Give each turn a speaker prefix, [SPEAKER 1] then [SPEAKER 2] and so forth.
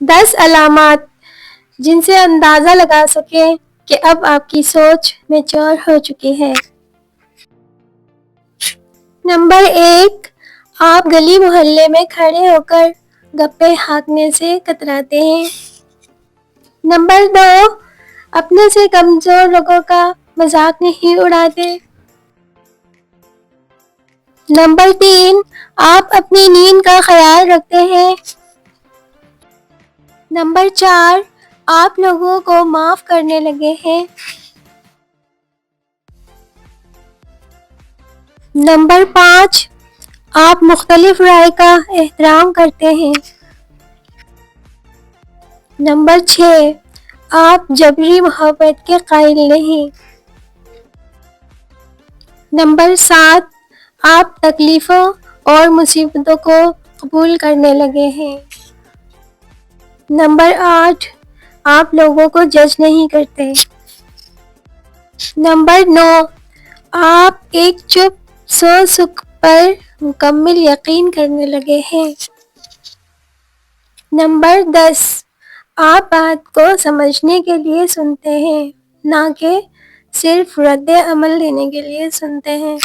[SPEAKER 1] 10 علامات جن سے اندازہ لگا سکیں کہ اب آپ کی سوچ میچور ہو چکی ہے۔ نمبر 1، آپ گلی محلے میں کھڑے ہو کر گپے ہانکنے سے کتراتے ہیں۔ نمبر 2، اپنے سے کمزور لوگوں کا مذاق نہیں اڑاتے۔ نمبر 3، آپ اپنی نیند کا خیال رکھتے ہیں۔ نمبر 4، آپ لوگوں کو معاف کرنے لگے ہیں۔ نمبر 5، آپ مختلف رائے کا احترام کرتے ہیں۔ نمبر 6، آپ جبری محبت کے قائل نہیں۔ نمبر 7، آپ تکلیفوں اور مصیبتوں کو قبول کرنے لگے ہیں۔ نمبر 8، آپ لوگوں کو جج نہیں کرتے۔ نمبر 9، آپ ایک چپ سو سکھ پر مکمل یقین کرنے لگے ہیں۔ نمبر 10، آپ بات کو سمجھنے کے لیے سنتے ہیں، نہ کہ صرف رد عمل دینے کے لیے سنتے ہیں۔